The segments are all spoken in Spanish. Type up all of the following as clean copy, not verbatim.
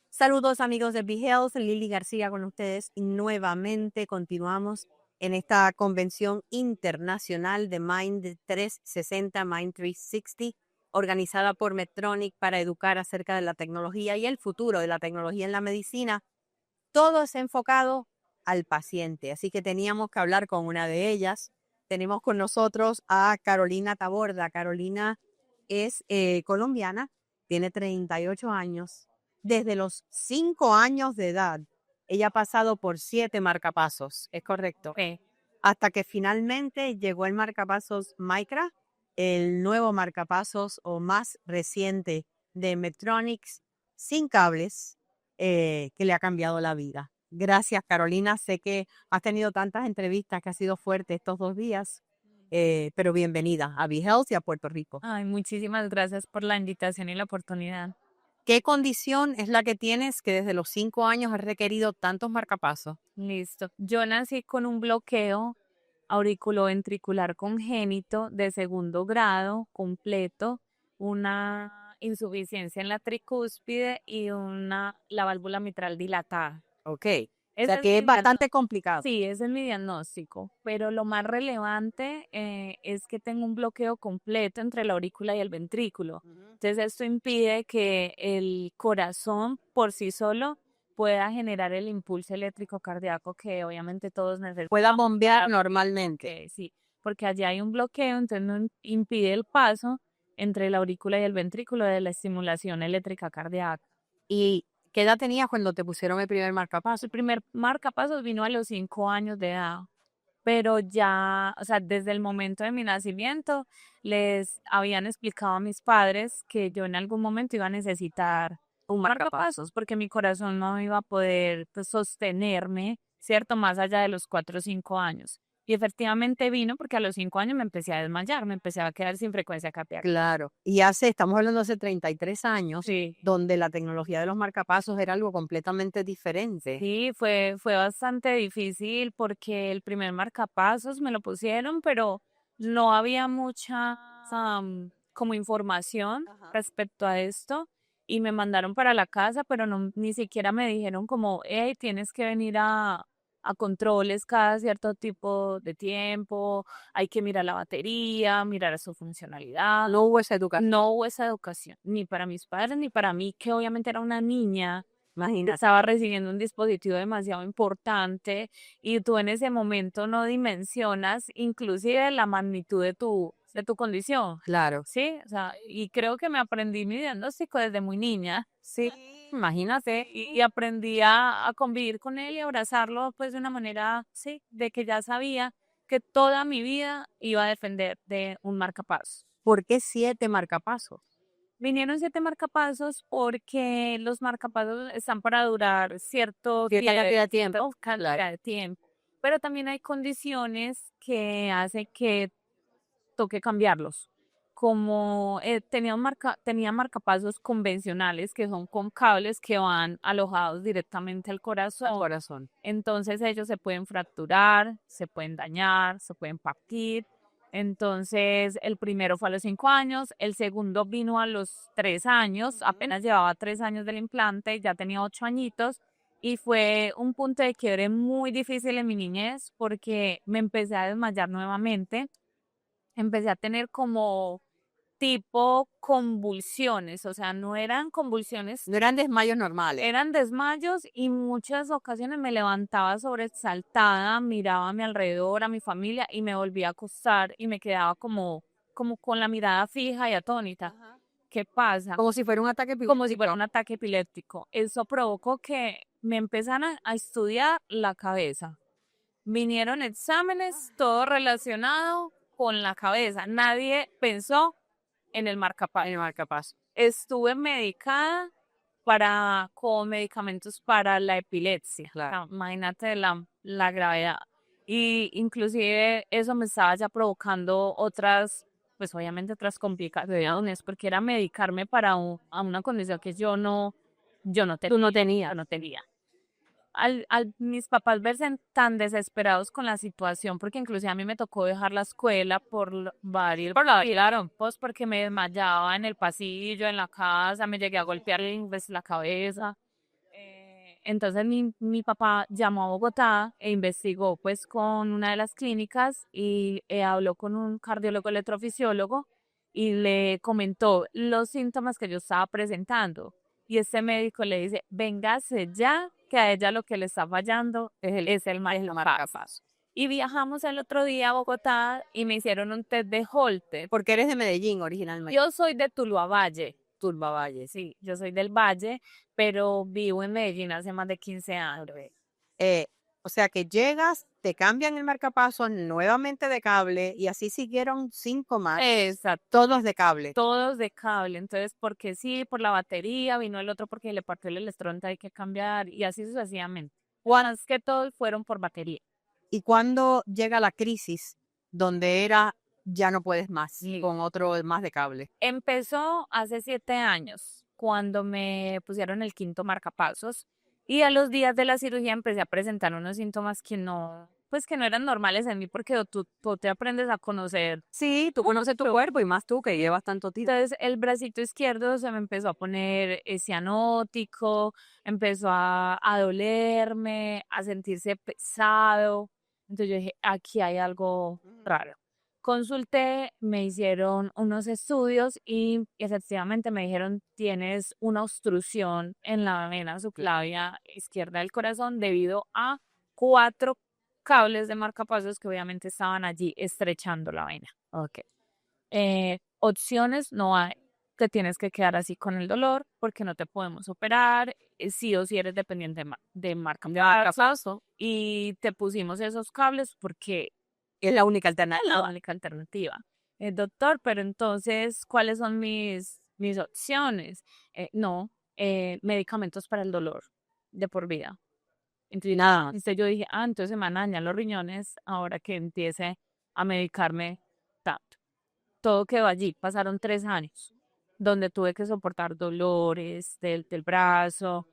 Saludos amigos de BeHealth, Lili García con ustedes y nuevamente continuamos en esta convención internacional de Mind 360, Mind 360, organizada por Medtronic para educar acerca de la tecnología y el futuro de la tecnología en la medicina. Todo es enfocado al paciente, así que teníamos que hablar con una de ellas. Tenemos con nosotros a Carolina Taborda. Carolina es colombiana, tiene 38 años. Desde los 5 años de edad, ella ha pasado por 7 marcapasos, ¿es correcto? Sí. Hasta que finalmente llegó el marcapasos Micra, el nuevo marcapasos o más reciente de Medtronic, sin cables, que le ha cambiado la vida. Gracias, Carolina. Sé que has tenido tantas entrevistas que ha sido fuerte estos 2 días, pero bienvenida a BeHealth y a Puerto Rico. Ay, muchísimas gracias por la invitación y la oportunidad. ¿Qué condición es la que tienes que desde los 5 años has requerido tantos marcapasos? Listo. Yo nací con un bloqueo auriculoventricular congénito de segundo grado completo, una insuficiencia en la tricúspide y la válvula mitral dilatada. Ok. O Ese sea es que es mi bastante complicado. Sí, ese es mi diagnóstico, pero lo más relevante es que tengo un bloqueo completo entre la aurícula y el ventrículo. Entonces esto impide que el corazón por sí solo pueda generar el impulso eléctrico cardíaco que obviamente todos necesitamos. Pueda bombear normalmente. Sí, porque allá hay un bloqueo, entonces no impide el paso entre la aurícula y el ventrículo de la estimulación eléctrica cardíaca. ¿Y qué edad tenías cuando te pusieron el primer marcapaso? El primer marcapasos vino a los 5 años de edad, pero ya, o sea, desde el momento de mi nacimiento, les habían explicado a mis padres que yo en algún momento iba a necesitar un marcapasos porque mi corazón no iba a poder pues, sostenerme, ¿cierto? Más allá de los 4 o 5 años. Y efectivamente vino porque a los 5 años me empecé a desmayar, me empecé a quedar sin frecuencia cardíaca. Claro. Y estamos hablando hace 33 años, Sí. donde la tecnología de los marcapasos era algo completamente diferente. Sí, fue bastante difícil porque el primer marcapasos me lo pusieron, pero no había mucha como información Ajá. respecto a esto y me mandaron para la casa, pero no, ni siquiera me dijeron como, hey, tienes que venir a controles cada cierto tipo de tiempo, hay que mirar la batería, mirar su funcionalidad. No hubo esa educación. No hubo esa educación, ni para mis padres ni para mí, que obviamente era una niña. Imagínate. Estaba recibiendo un dispositivo demasiado importante y tú en ese momento no dimensionas inclusive la magnitud de tu condición. Claro. Sí, o sea, y creo que me aprendí mi diagnóstico desde muy niña, sí, Imagínate. y aprendí a convivir con él y abrazarlo pues de una manera, sí, de que ya sabía que toda mi vida iba a depender de un marcapasos. ¿Por qué 7 marcapasos? Vinieron 7 marcapasos porque los marcapasos están para durar cierta Cierta cantidad de tiempo. cantidad Claro. de tiempo, pero también hay condiciones que hacen que toque cambiarlos. Como tenía marcapasos convencionales que son con cables que van alojados directamente al corazón. Corazón. Entonces ellos se pueden fracturar, se pueden dañar, se pueden partir. Entonces el primero fue a los 5 años, el segundo vino a los 3 años, apenas llevaba 3 años del implante, ya tenía 8 añitos y fue un punto de quiebre muy difícil en mi niñez porque me empecé a desmayar nuevamente, empecé a tener como tipo convulsiones, o sea, no eran convulsiones, No eran desmayos normales. eran desmayos y muchas ocasiones me levantaba sobresaltada, miraba a mi alrededor, a mi familia y me volvía a acostar y me quedaba como con la mirada fija y atónita. Ajá. ¿Qué pasa? Como si fuera un ataque Como si fuera un ataque epiléptico. Eso provocó que me empezaran a estudiar la cabeza. Vinieron exámenes, todo relacionado con la cabeza. Nadie pensó en el marcapasos. en el marcapaso. Estuve medicada con medicamentos para la epilepsia. Claro. O sea, imagínate la gravedad. Y inclusive eso me estaba ya provocando otras, pues obviamente otras complicaciones, porque era medicarme para a una condición que yo no Tú no tenías. yo no tenía. al mis papás verse tan desesperados con la situación, porque inclusive a mí me tocó dejar la escuela por la pues porque me desmayaba en el pasillo, en la casa, me llegué a golpear pues, la cabeza. Entonces mi papá llamó a Bogotá e investigó pues con una de las clínicas y habló con un cardiólogo electrofisiólogo y le comentó los síntomas que yo estaba presentando. Y este médico le dice, véngase ya, que a ella lo que le está fallando es el marcapasos. Y viajamos el otro día a Bogotá y me hicieron un test de Holter. Porque eres de Medellín originalmente. Yo soy de Tuluá Valle. Tuluá Valle, sí. Yo soy del Valle, pero vivo en Medellín hace más de 15 años. O sea que llegas, te cambian el marcapasos nuevamente de cable y así siguieron 5 más, Exacto. todos de cable. Todos de cable. Entonces, porque sí, por la batería, vino el otro porque le partió el electron, hay que cambiar y así sucesivamente. Más que todos fueron por batería. ¿Y cuando llega la crisis donde era ya no puedes más Sí. con otro más de cable? Empezó hace 7 años, cuando me pusieron el quinto marcapasos y a los días de la cirugía empecé a presentar unos síntomas que no, pues que no eran normales en mí porque tú te aprendes a conocer. Sí, tú conoces tu cuerpo y más tú que llevas tanto tiempo. Entonces el bracito izquierdo se me empezó a poner cianótico, empezó a dolerme, a sentirse pesado. Entonces yo dije, aquí hay algo raro. Consulté, me hicieron unos estudios y efectivamente me dijeron, tienes una obstrucción en la vena subclavia izquierda del corazón debido a 4 cables de marcapasos que obviamente estaban allí estrechando la vena. Ok. Opciones no hay. Te tienes que quedar así con el dolor porque no te podemos operar, sí o sí eres dependiente de marcapaso y te pusimos esos cables porque Es la única alternativa. es la única alternativa. Doctor, pero entonces, ¿cuáles son mis opciones? No, medicamentos para el dolor de por vida. Y nada más. Entonces yo dije, entonces se me van a dañar los riñones ahora que empiece a medicarme tanto. Todo quedó allí, pasaron 3 años, donde tuve que soportar dolores del brazo,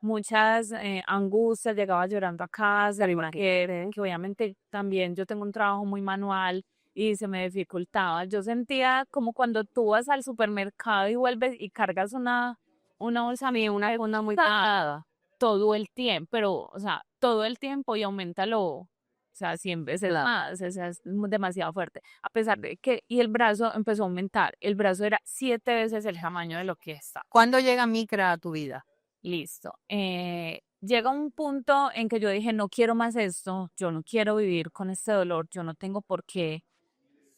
muchas angustias, llegaba llorando a casa, que obviamente también yo tengo un trabajo muy manual y se me dificultaba. Yo sentía como cuando tú vas al supermercado y vuelves y cargas una bolsa mía, una muy pesada, todo el tiempo, pero, o sea, todo el tiempo y aumenta o sea, 100 veces más, o sea, es demasiado fuerte. A pesar de que, y el brazo empezó a aumentar, el brazo era 7 veces el tamaño de lo que está. ¿Cuándo llega Micra a tu vida? Listo. Llega un punto en que yo dije, no quiero más esto, yo no quiero vivir con este dolor, yo no tengo por qué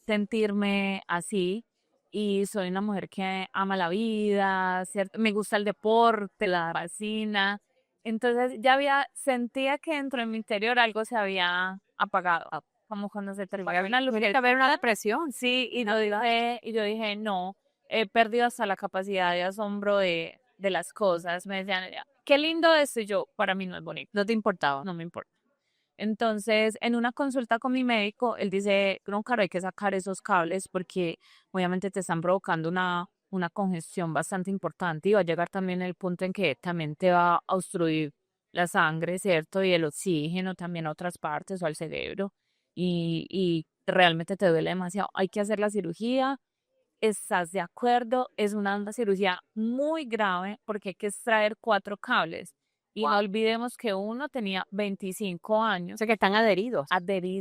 sentirme así. Y soy una mujer que ama la vida, ¿cierto? Me gusta el deporte, la fascina. Entonces sentía que dentro de mi interior algo se había apagado, como cuando se te apaga una luz. Tiene que haber una depresión. Sí, y yo dije, no, he perdido hasta la capacidad de asombro de las cosas. Me decían, qué lindo esto, y yo, para mí no es bonito, No te importaba. no me importa. Entonces, en una consulta con mi médico, él dice, no, claro, hay que sacar esos cables porque obviamente te están provocando una congestión bastante importante y va a llegar también el punto en que también te va a obstruir la sangre, ¿cierto? Y el oxígeno también a otras partes o al cerebro y realmente te duele demasiado. Hay que hacer la cirugía. ¿Estás de acuerdo? Es una cirugía muy grave porque hay que extraer 4 cables. Y no olvidemos que uno tenía 25 O años sea que están adheridos.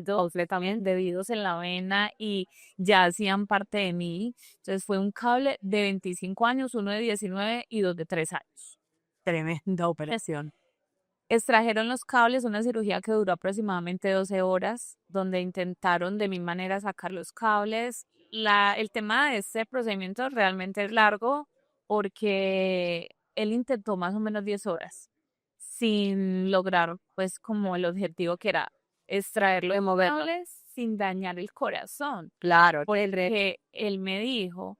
completamente adheridos en la vena y ya hacían parte de mí. Entonces fue un cable de 25 años, uno de 19 y 2 de 3 años. Tremenda operación. Extrajeron los cables, una cirugía que duró aproximadamente 12 horas, donde intentaron de mi manera sacar los cables. El tema de este procedimiento realmente es largo porque él intentó más o menos 10 horas sin lograr pues como el objetivo que era extraer los cables sin dañar el corazón. Claro. Por el que él me dijo,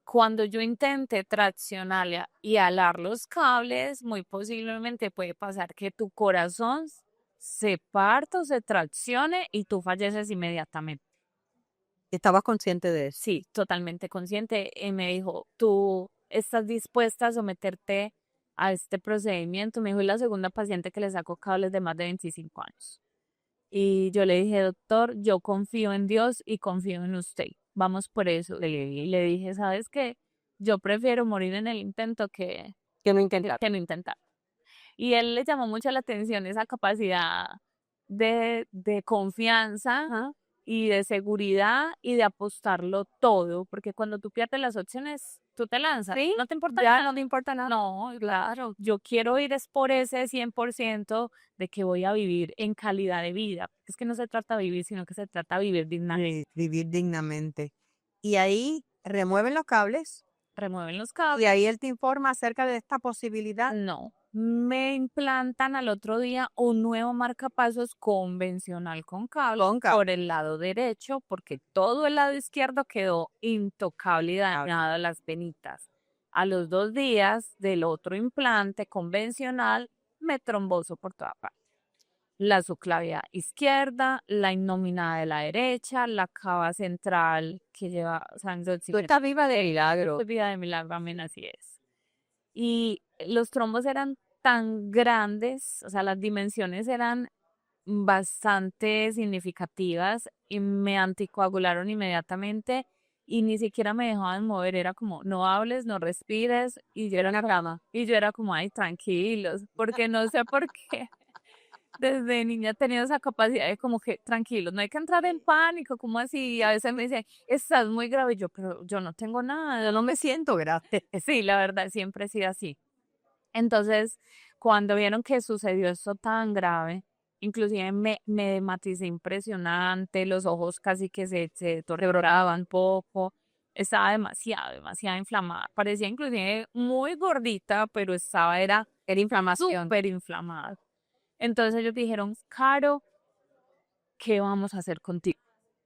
cuando yo intente traccionar y alar los cables, muy posiblemente puede pasar que tu corazón se parta o se traccione y tú falleces inmediatamente. ¿Estabas consciente de eso? Sí, totalmente consciente. Y me dijo, ¿tú estás dispuesta a someterte a este procedimiento. Me dijo, es la segunda paciente que le saco cables de más de 25 años. Y yo le dije, doctor, yo confío en Dios y confío en usted. Vamos por eso. Le dije, ¿sabes qué? Yo prefiero morir en el intento Que no intentar. que no intentar. Y él le llamó mucho la atención esa capacidad de confianza Ajá. y de seguridad y de apostarlo todo, porque cuando tú pierdes las opciones, tú te lanzas. Sí, No te importa ya nada. no te importa nada. No, claro, yo quiero ir es por ese 100% de que voy a vivir en calidad de vida. Es que no se trata de vivir, sino que se trata de vivir dignamente. Vivir dignamente. Y ahí remueven los cables Remueven los y cables. ahí él te informa acerca de esta posibilidad. No, me implantan al otro día un nuevo marcapasos convencional con cable Con cable. por el lado derecho, porque todo el lado izquierdo quedó intocable y dañado las venitas. A los 2 días del otro implante convencional, me tromboso por toda parte. La subclavia izquierda, la innominada de la derecha, la cava central que lleva sangre. Tú estás viva de milagro. Estoy viva de milagro, amén, así es. Y los trombos eran tan grandes, o sea, las dimensiones eran bastante significativas y me anticoagularon inmediatamente y ni siquiera me dejaban mover, era como, no hables, no respires, y yo era una rama, y yo era como, ay, tranquilos, porque no sé por qué. Desde niña he tenido esa capacidad de como que tranquilos, no hay que entrar en pánico, como así, y a veces me dicen, estás muy grave, y yo, pero yo no tengo nada, Yo no me siento grave. sí, la verdad, siempre he sido así. Entonces, cuando vieron que sucedió esto tan grave, inclusive me maticé impresionante, los ojos casi que se torrebraban poco, estaba demasiado inflamada. Parecía inclusive muy gordita, pero era Inflamación. súper inflamada. Entonces ellos dijeron, Caro, ¿qué vamos a hacer contigo?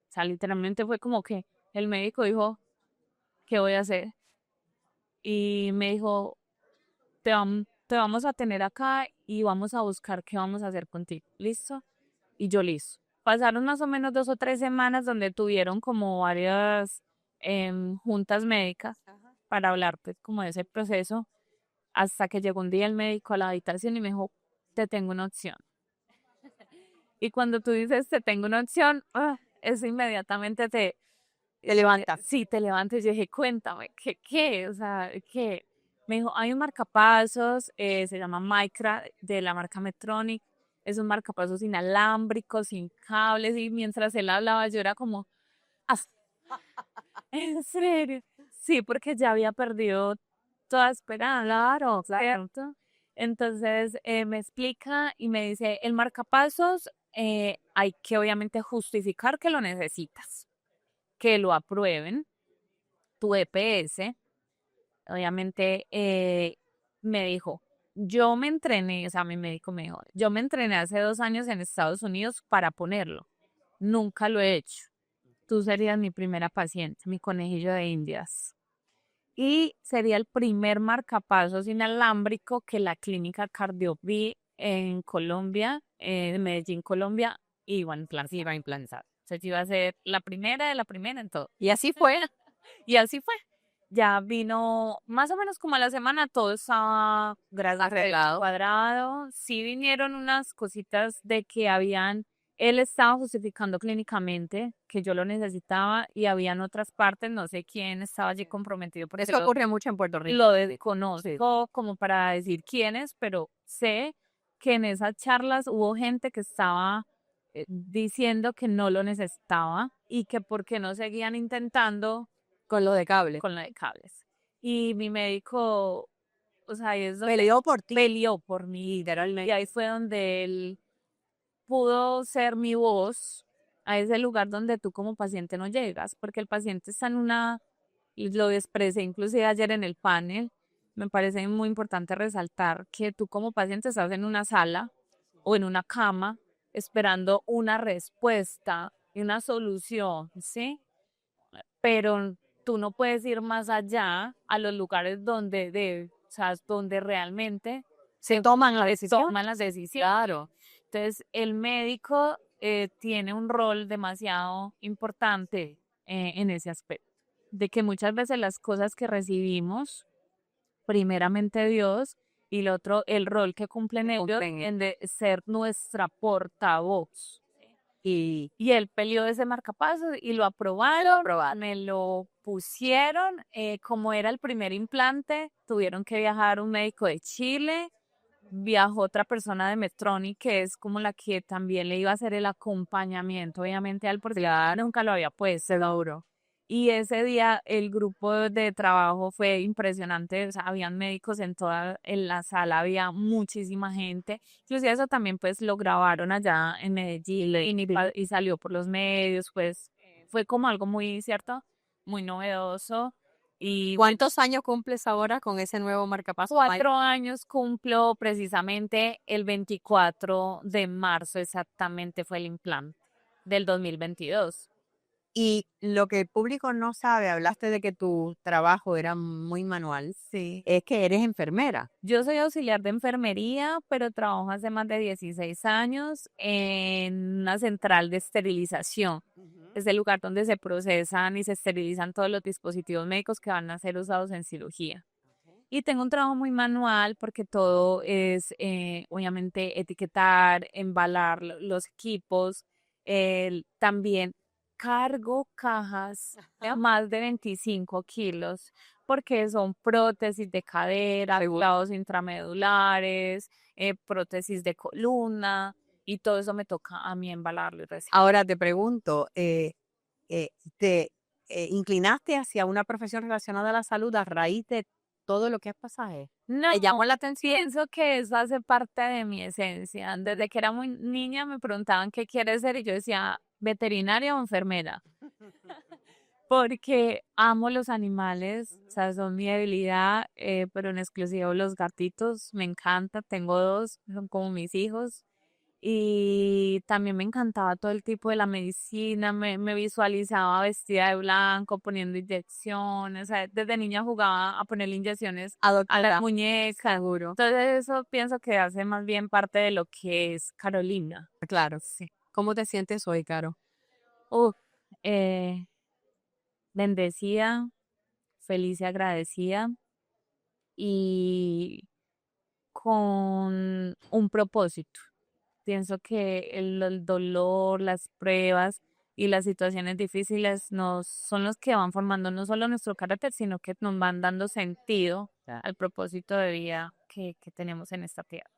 O sea, literalmente fue como que el médico dijo, ¿qué voy a hacer? Y me dijo, te vamos a tener acá y vamos a buscar qué vamos a hacer contigo. ¿Listo? Y yo listo. Pasaron más o menos 2 o 3 semanas donde tuvieron como varias juntas médicas para hablar pues como de ese proceso, hasta que llegó un día el médico a la habitación y me dijo, te tengo una opción. Y cuando tú dices, te tengo una opción, eso inmediatamente Te levantas. sí, te levantas. Yo dije, cuéntame, ¿qué? O sea, ¿qué? Me dijo, hay un marcapasos, se llama Micra, de la marca Medtronic. Es un marcapasos inalámbrico, sin cables. Y mientras él hablaba, yo era como, "Ah, ¿en serio?". Sí, porque ya había perdido toda esperanza. Claro, ¿cierto? Entonces me explica y me dice, el marcapasos hay que obviamente justificar que lo necesitas, que lo aprueben, tu EPS. Obviamente me dijo, yo me entrené, o sea, mi médico me dijo, yo me entrené hace 2 años en Estados Unidos para ponerlo. Nunca lo he hecho. Tú serías mi primera paciente, mi conejillo de Indias. Y sería el primer marcapasos inalámbrico que la clínica Cardiopi en Colombia, en Medellín, Colombia, iba a implantar. O sea, yo iba a ser la primera de la primera en todo. Y así fue. Y así fue. Ya vino más o menos como a la semana, todo estaba Arreglado. cuadrado. Sí vinieron unas cositas de que él estaba justificando clínicamente que yo lo necesitaba y habían otras partes, no sé quién estaba allí comprometido porque Eso ocurre mucho en Puerto Rico. lo desconozco como para decir quiénes, pero sé que en esas charlas hubo gente que estaba diciendo que no lo necesitaba y que por qué no seguían intentando Con lo de cable. con lo de cables. Y mi médico, o sea, ahí es donde Peleó por ti. peleó por mí, y ahí fue donde él pudo ser mi voz a ese lugar donde tú como paciente no llegas, porque el paciente está en y lo expresé inclusive ayer en el panel, me parece muy importante resaltar que tú como paciente estás en una sala o en una cama esperando una respuesta y una solución, ¿sí? Pero tú no puedes ir más allá a los lugares o sea, donde realmente Se toman la decisión. toman las decisiones. Claro. Entonces, el médico tiene un rol demasiado importante en ese aspecto, de que muchas veces las cosas que recibimos, primeramente Dios, y el otro, el rol que cumplen ellos en de ser nuestra portavoz. Y él peleó ese marcapasos y lo aprobaron, me lo pusieron, como era el primer implante, tuvieron que viajar un médico de Chile, viajó otra persona de Medtronic, que es como la que también le iba a hacer el acompañamiento, obviamente, al porque nunca lo había puesto. Seguro. Y ese día el grupo de trabajo fue impresionante, o sea, habían médicos en la sala, había muchísima gente. Inclusive eso también pues lo grabaron allá en Medellín y salió por los medios, pues fue como algo muy, ¿cierto? Muy novedoso. Y ¿Cuántos años cumples ahora con ese nuevo marcapasos? 4 años cumplo precisamente el 24 de marzo, exactamente fue el implante del 2022. Y lo que el público no sabe, hablaste de que tu trabajo era muy manual, Sí. es que eres enfermera. Yo soy auxiliar de enfermería, pero trabajo hace más de 16 años en una central de esterilización. Es el lugar donde se procesan y se esterilizan todos los dispositivos médicos que van a ser usados en cirugía. Y tengo un trabajo muy manual porque todo es, obviamente, etiquetar, embalar los equipos. También cargo cajas de más de 25 kilos porque son prótesis de cadera, clavados intramedulares, prótesis de columna y todo eso me toca a mí embalarlo y recibir. Ahora te pregunto, ¿te inclinaste hacia una profesión relacionada a la salud a raíz de todo lo que has pasado? No, ¿Te llamó la atención? pienso que eso hace parte de mi esencia. Desde que era muy niña me preguntaban qué quieres ser y yo decía veterinaria o enfermera, porque amo los animales, o sea, son mi debilidad, pero en exclusivo los gatitos, me encanta, tengo 2, son como mis hijos. Y también me encantaba todo el tipo de la medicina, me visualizaba vestida de blanco, poniendo inyecciones, o sea, desde niña jugaba a ponerle inyecciones a la muñeca. Seguro. Entonces eso pienso que hace más bien parte de lo que es Carolina. Claro. Sí. ¿Cómo te sientes hoy, Caro? Uf, bendecida, feliz y agradecida y con un propósito. Pienso que el dolor, las pruebas y las situaciones difíciles son los que van formando no solo nuestro carácter, sino que nos van dando sentido al propósito de vida que tenemos en esta tierra.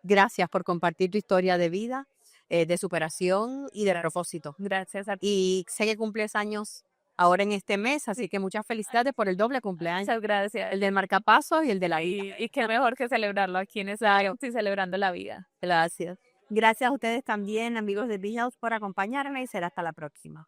Gracias por compartir tu historia de vida, de superación y de propósito. Gracias a ti. Y sé que cumples años ahora en este mes, así que muchas felicidades por el doble cumpleaños. Muchas gracias. El del marcapasos y el de la vida. Y qué mejor que celebrarlo aquí en esa, estoy celebrando la vida. Gracias. Gracias a ustedes también, amigos de BeHealth, por acompañarme y será hasta la próxima.